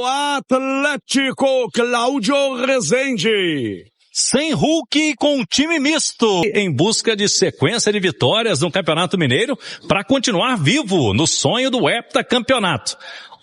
Atlético Cláudio Rezende. Sem Hulk, com um time misto, em busca de sequência de vitórias no Campeonato Mineiro para continuar vivo no sonho do heptacampeonato.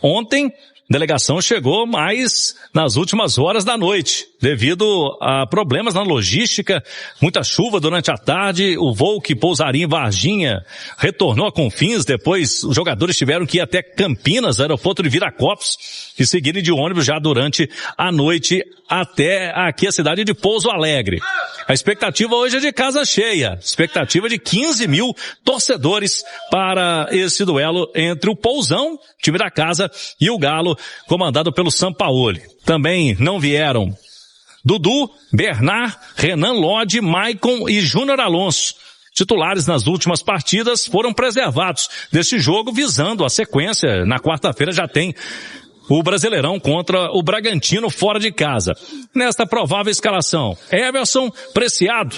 Ontem, a delegação chegou mais nas últimas horas da noite, devido a problemas na logística, muita chuva durante a tarde. O voo que pousaria em Varginha retornou a Confins, depois os jogadores tiveram que ir até Campinas, aeroporto de Viracopos, e seguirem de ônibus já durante a noite até aqui a cidade de Pouso Alegre. A expectativa hoje é de casa cheia, expectativa de 15 mil torcedores para esse duelo entre o Pousão, time da casa, e o Galo, comandado pelo Sampaoli. Também não vieram Dudu, Bernard, Renan Lodge, Maicon e Júnior Alonso. Titulares nas últimas partidas foram preservados desse jogo, visando a sequência. Na quarta-feira já tem o Brasileirão contra o Bragantino fora de casa. Nesta provável escalação, Everson Preciado,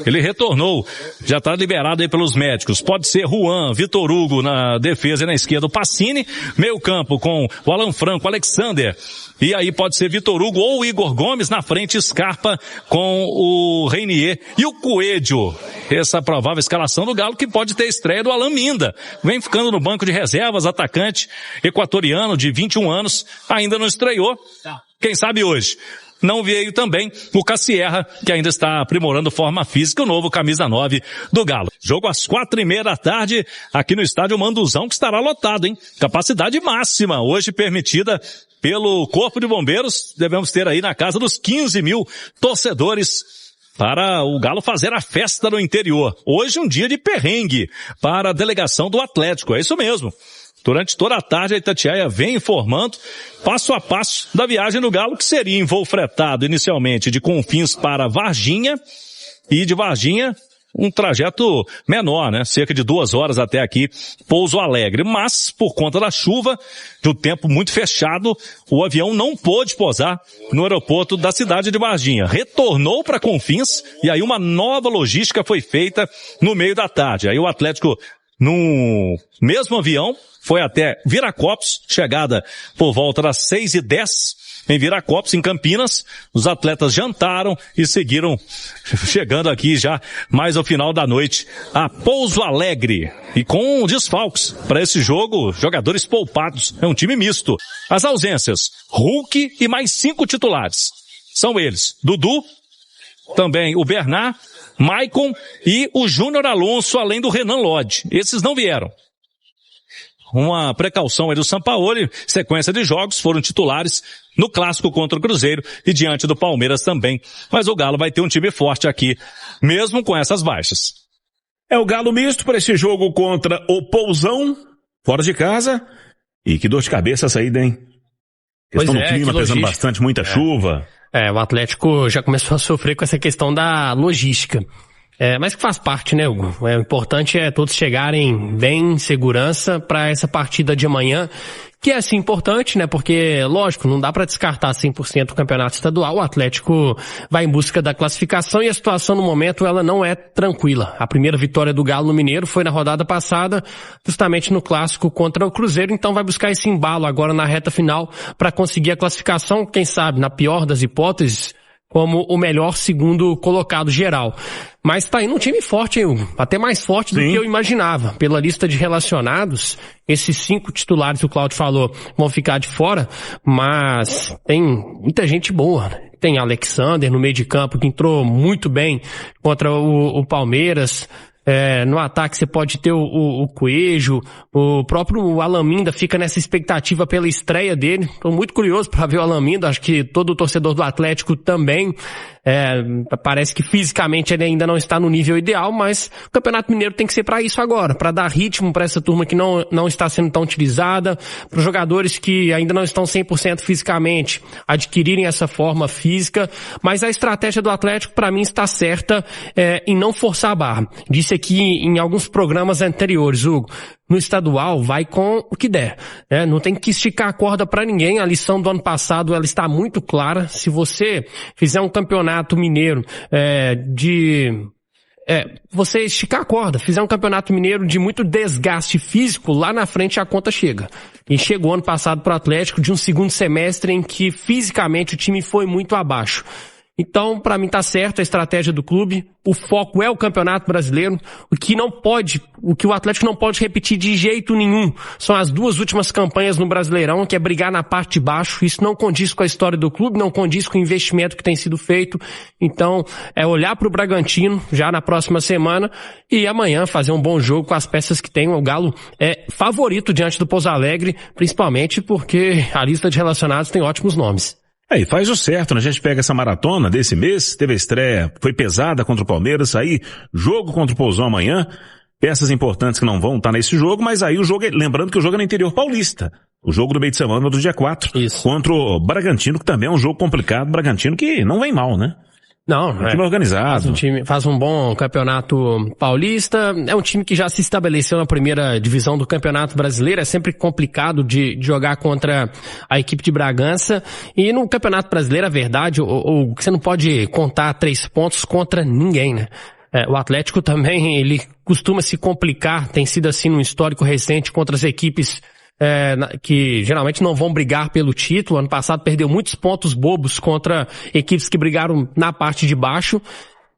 ele retornou, já está liberado aí pelos médicos. Pode ser Juan, Vitor Hugo na defesa e na esquerda o Pacini, meio campo com o Alan Franco, Alexander, e aí pode ser Vitor Hugo ou o Igor Gomes, na frente Scarpa com o Reinier e o Coelho. Essa provável escalação do Galo, que pode ter estreia do Alan Minda. Vem ficando no banco de reservas, atacante equatoriano de 21 anos, ainda não estreou. Quem sabe hoje. Não veio também o Cassierra, que ainda está aprimorando forma física, o novo camisa 9 do Galo. Jogo às 4:30 da tarde, aqui no estádio Manduzão, que estará lotado, hein? Capacidade máxima, hoje permitida pelo Corpo de Bombeiros. Devemos ter aí na casa dos 15 mil torcedores para o Galo fazer a festa no interior. Hoje um dia de perrengue para a delegação do Atlético, é isso mesmo. Durante toda a tarde, a Itatiaia vem informando passo a passo da viagem do Galo, que seria em voo fretado inicialmente de Confins para Varginha, e de Varginha um trajeto menor, né? Cerca de 2 horas até aqui, Pouso Alegre. Mas, por conta da chuva, de um tempo muito fechado, o avião não pôde pousar no aeroporto da cidade de Varginha. Retornou para Confins, e aí uma nova logística foi feita no meio da tarde. Aí o Atlético, no mesmo avião, foi até Viracopos, chegada por volta das 6:10 em Viracopos, em Campinas. Os atletas jantaram e seguiram chegando aqui já mais ao final da noite a Pouso Alegre. E com desfalques para esse jogo, jogadores poupados, é um time misto. As ausências, Hulk e mais 5 titulares. São eles, Dudu, também o Bernard, Maicon e o Júnior Alonso, além do Renan Lodge. Esses não vieram. Uma precaução aí do Sampaoli, sequência de jogos, foram titulares no clássico contra o Cruzeiro e diante do Palmeiras também. Mas o Galo vai ter um time forte aqui, mesmo com essas baixas. É o Galo misto para esse jogo contra o Pousão, fora de casa. E que dor de cabeça essa ida, hein? Questão do clima, pesando bastante, muita chuva. O Atlético já começou a sofrer com essa questão da logística. Mas que faz parte, né, Hugo? O importante é todos chegarem bem em segurança para essa partida de amanhã, que é assim importante, né? Porque, lógico, não dá para descartar 100% o campeonato estadual. O Atlético vai em busca da classificação e a situação no momento ela não é tranquila. A primeira vitória do Galo no Mineiro foi na rodada passada, justamente no clássico contra o Cruzeiro. Então vai buscar esse embalo agora na reta final para conseguir a classificação, quem sabe, na pior das hipóteses, como o melhor segundo colocado geral. Mas tá indo um time forte, hein, Hugo? Até mais forte do que eu imaginava. Pela lista de relacionados, esses 5 titulares que o Cláudio falou vão ficar de fora, mas tem muita gente boa, né? Tem Alexander no meio de campo, que entrou muito bem contra o Palmeiras. No ataque você pode ter o Coelho, o próprio Alan Minda fica nessa expectativa pela estreia dele. Estou muito curioso para ver o Alan Minda, acho que todo o torcedor do Atlético também. Parece que fisicamente ele ainda não está no nível ideal, mas o Campeonato Mineiro tem que ser para isso agora, para dar ritmo para essa turma que não está sendo tão utilizada, para os jogadores que ainda não estão 100% fisicamente adquirirem essa forma física. Mas a estratégia do Atlético para mim está certa em não forçar a barra. Disse aqui em alguns programas anteriores, Hugo, no estadual vai com o que der, né? Não tem que esticar a corda para ninguém. A lição do ano passado ela está muito clara. Se você fizer um campeonato mineiro você esticar a corda, fizer um campeonato mineiro de muito desgaste físico, lá na frente a conta chega. E chegou ano passado pro Atlético de um segundo semestre em que fisicamente o time foi muito abaixo. Então, para mim tá certo a estratégia do clube. O foco é o Campeonato Brasileiro. O que o Atlético não pode repetir de jeito nenhum são as 2 últimas campanhas no Brasileirão, que é brigar na parte de baixo. Isso não condiz com a história do clube, não condiz com o investimento que tem sido feito. Então, é olhar para o Bragantino já na próxima semana e amanhã fazer um bom jogo com as peças que tem. O Galo é favorito diante do Pouso Alegre, principalmente porque a lista de relacionados tem ótimos nomes. E faz o certo, né? A gente pega essa maratona desse mês, teve a estreia, foi pesada contra o Palmeiras, aí jogo contra o Pousão amanhã, peças importantes que não vão estar nesse jogo, mas aí o jogo, lembrando que o jogo é no interior paulista, o jogo do meio de semana do dia 4, contra o Bragantino, que também é um jogo complicado, Bragantino que não vem mal, né? Não, um time organizado. Faz um bom campeonato paulista. É um time que já se estabeleceu na primeira divisão do Campeonato Brasileiro. É sempre complicado de jogar contra a equipe de Bragança. E no Campeonato Brasileiro, a verdade, você não pode contar 3 pontos contra ninguém, né? O Atlético também, ele costuma se complicar, tem sido assim no histórico recente contra as equipes que geralmente não vão brigar pelo título. Ano passado perdeu muitos pontos bobos contra equipes que brigaram na parte de baixo.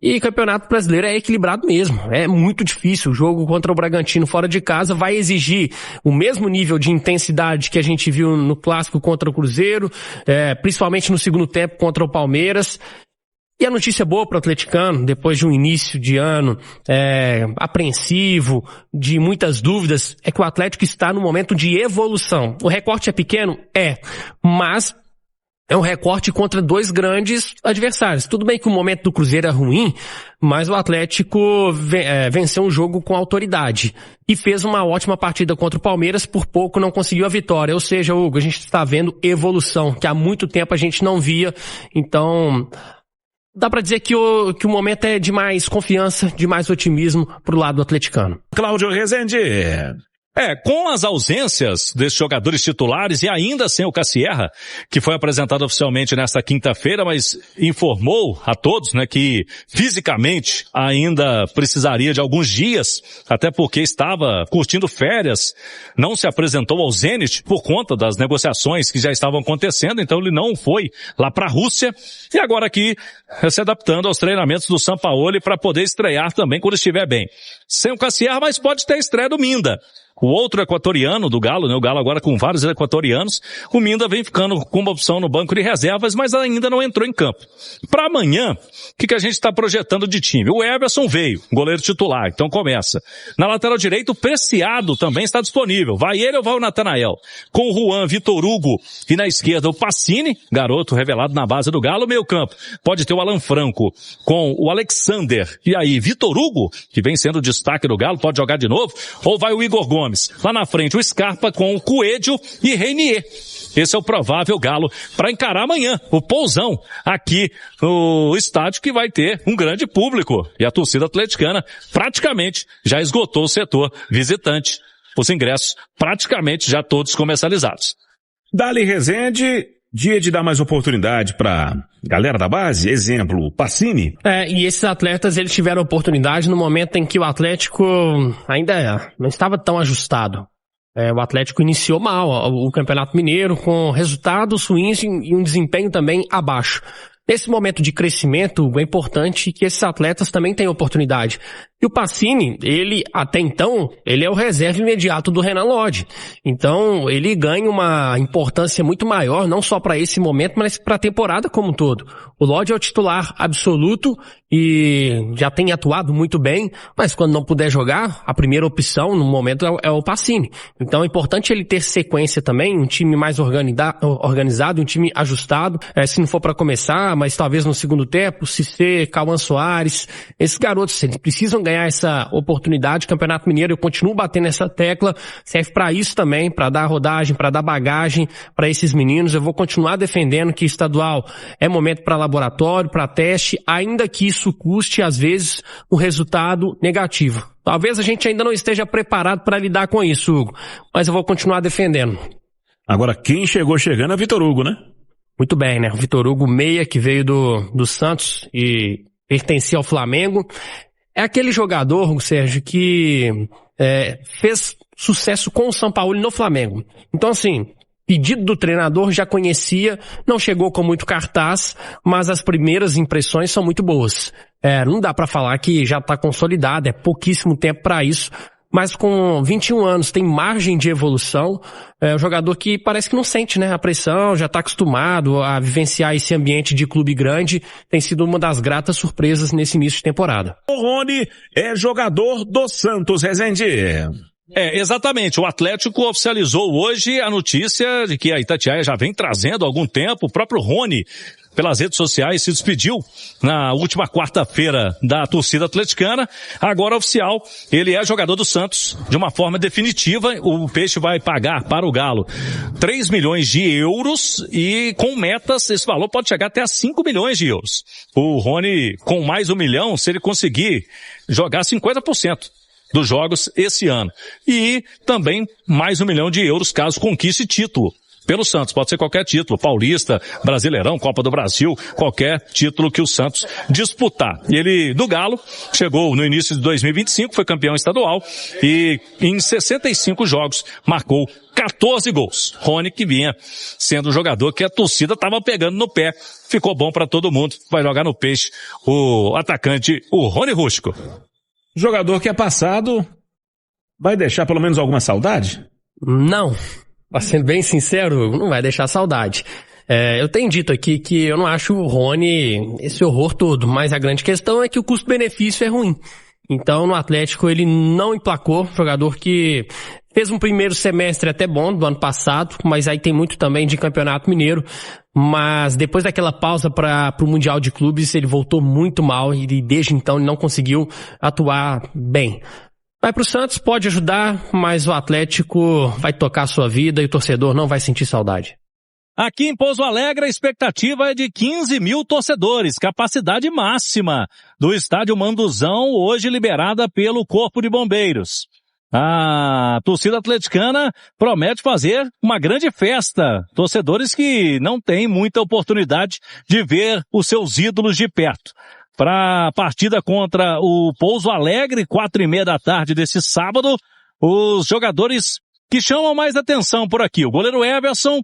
E Campeonato Brasileiro é equilibrado mesmo. É muito difícil. O jogo contra o Bragantino fora de casa vai exigir o mesmo nível de intensidade que a gente viu no clássico contra o Cruzeiro, principalmente no segundo tempo contra o Palmeiras. E a notícia boa para o atleticano, depois de um início de ano apreensivo, de muitas dúvidas, é que o Atlético está no momento de evolução. O recorte é pequeno? Mas é um recorte contra 2 grandes adversários. Tudo bem que o momento do Cruzeiro é ruim, mas o Atlético venceu um jogo com autoridade e fez uma ótima partida contra o Palmeiras, por pouco não conseguiu a vitória. Ou seja, Hugo, a gente está vendo evolução, que há muito tempo a gente não via. Então, dá pra dizer que o momento é de mais confiança, de mais otimismo pro lado atleticano. Cláudio Rezende. Com as ausências desses jogadores titulares e ainda sem o Cassierra, que foi apresentado oficialmente nesta quinta-feira, mas informou a todos, né, que fisicamente ainda precisaria de alguns dias, até porque estava curtindo férias, não se apresentou ao Zenit por conta das negociações que já estavam acontecendo, então ele não foi lá para a Rússia e agora aqui se adaptando aos treinamentos do Sampaoli para poder estrear também quando estiver bem. Sem o Cassierra, mas pode ter a estreia do Minda. O outro equatoriano do Galo, né? O Galo agora com vários equatorianos. O Minda vem ficando com uma opção no banco de reservas, mas ainda não entrou em campo. Para amanhã, o que a gente está projetando de time? O Everson veio, goleiro titular, então começa. Na lateral direita, o Preciado também está disponível. Vai ele ou vai o Natanael? Com o Juan, Vitor Hugo e na esquerda o Pacini, garoto revelado na base do Galo. Meio campo, pode ter o Alan Franco com o Alexander. E aí, Vitor Hugo, que vem sendo o destaque do Galo, pode jogar de novo? Ou vai o Igor Gomes? Lá na frente o Scarpa com o Coelho e Reinier. Esse é o provável Galo para encarar amanhã o Pousão aqui no estádio que vai ter um grande público. E a torcida atleticana praticamente já esgotou o setor visitante. Os ingressos praticamente já todos comercializados. Dali Rezende, dia de dar mais oportunidade para galera da base, exemplo, Pacini. E esses atletas, eles tiveram oportunidade no momento em que o Atlético ainda não estava tão ajustado. O Atlético iniciou mal o Campeonato Mineiro com resultados ruins e um desempenho também abaixo. Nesse momento de crescimento, é importante que esses atletas também tenham oportunidade. E o Pacini, ele, até então, ele é o reserva imediato do Renan Lodge. Então, ele ganha uma importância muito maior, não só para esse momento, mas para a temporada como um todo. O Lodge é o titular absoluto e já tem atuado muito bem, mas quando não puder jogar, a primeira opção no momento é o Pacini. Então, é importante ele ter sequência também, um time mais organizado, um time ajustado. Se não for para começar, mas talvez no segundo tempo, Cissé, Cauã Soares, esses garotos, eles precisam ganhar essa oportunidade. Campeonato Mineiro, eu continuo batendo essa tecla, serve para isso também, para dar rodagem, para dar bagagem para esses meninos. Eu vou continuar defendendo que estadual é momento para laboratório, para teste, ainda que isso custe, às vezes, um resultado negativo. Talvez a gente ainda não esteja preparado para lidar com isso, Hugo, mas eu vou continuar defendendo. Agora, quem chegou chegando é Vitor Hugo, né? Muito bem, né? O Vitor Hugo, meia, que veio do Santos e pertencia ao Flamengo. É aquele jogador, Sérgio, que fez sucesso com o Sampaoli no Flamengo. Então, assim, pedido do treinador, já conhecia, não chegou com muito cartaz, mas as primeiras impressões são muito boas. Não dá pra falar que já tá consolidado, é pouquíssimo tempo pra isso, mas com 21 anos tem margem de evolução, é um jogador que parece que não sente, né, a pressão, já tá acostumado a vivenciar esse ambiente de clube grande, tem sido uma das gratas surpresas nesse início de temporada. O Rony é jogador do Santos, Rezende. Exatamente. O Atlético oficializou hoje a notícia de que a Itatiaia já vem trazendo há algum tempo. O próprio Rony, pelas redes sociais, se despediu na última quarta-feira da torcida atleticana. Agora oficial, ele é jogador do Santos de uma forma definitiva. O Peixe vai pagar para o Galo 3 milhões de euros e com metas, esse valor pode chegar até a 5 milhões de euros. O Rony, com mais 1 milhão, se ele conseguir jogar 50% dos jogos esse ano. E também mais 1 milhão de euros caso conquiste título pelo Santos. Pode ser qualquer título, Paulista, Brasileirão, Copa do Brasil, qualquer título que o Santos disputar. E ele, do Galo, chegou no início de 2025, foi campeão estadual e em 65 jogos marcou 14 gols. Rony, que vinha sendo um jogador que a torcida estava pegando no pé. Ficou bom para todo mundo. Vai jogar no Peixe o atacante, o Rony Rústico. Jogador que é passado, vai deixar pelo menos alguma saudade? Não. Pra ser bem sincero, não vai deixar saudade. Eu tenho dito aqui que eu não acho o Rony esse horror todo, mas a grande questão é que o custo-benefício é ruim. Então, no Atlético, ele não emplacou, jogador que fez um primeiro semestre até bom do ano passado, mas aí tem muito também de Campeonato Mineiro. Mas depois daquela pausa para o Mundial de Clubes, ele voltou muito mal e desde então ele não conseguiu atuar bem. Vai pro Santos, pode ajudar, mas o Atlético vai tocar a sua vida e o torcedor não vai sentir saudade. Aqui em Pouso Alegre, a expectativa é de 15 mil torcedores, capacidade máxima do estádio Manduzão, hoje liberada pelo Corpo de Bombeiros. A torcida atleticana promete fazer uma grande festa. Torcedores que não têm muita oportunidade de ver os seus ídolos de perto. Para a partida contra o Pouso Alegre, 4:30 da tarde desse sábado, os jogadores que chamam mais atenção por aqui. O goleiro Everson,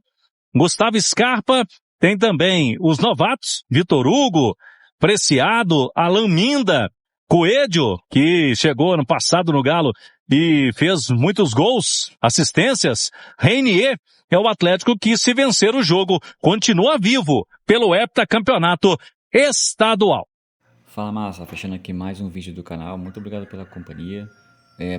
Gustavo Scarpa, tem também os novatos, Vitor Hugo, Preciado, Alan Minda, Coelho, que chegou ano passado no Galo e fez muitos gols, assistências. Reinier é o Atlético que, se vencer o jogo, continua vivo pelo heptacampeonato estadual. Fala massa, fechando aqui mais um vídeo do canal, muito obrigado pela companhia.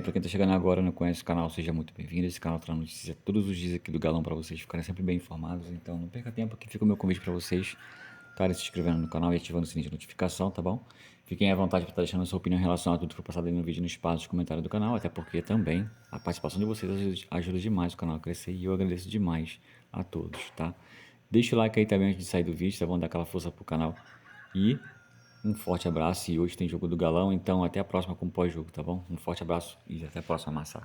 Pra quem tá chegando agora e não conhece o canal, seja muito bem-vindo. Esse canal traz notícias todos os dias aqui do Galão para vocês ficarem sempre bem informados, então não perca tempo, aqui fica o meu convite para vocês estarem se inscrevendo no canal e ativando o sininho de notificação, tá bom? Fiquem à vontade para estar deixando a sua opinião em relação a tudo que foi passado aí no vídeo no espaço de comentário do canal, até porque também a participação de vocês ajuda demais o canal a crescer e eu agradeço demais a todos, tá? Deixa o like aí também antes de sair do vídeo, tá bom? Dar aquela força pro canal e um forte abraço. E hoje tem jogo do Galão, então até a próxima com o pós-jogo, tá bom? Um forte abraço e até a próxima, massa.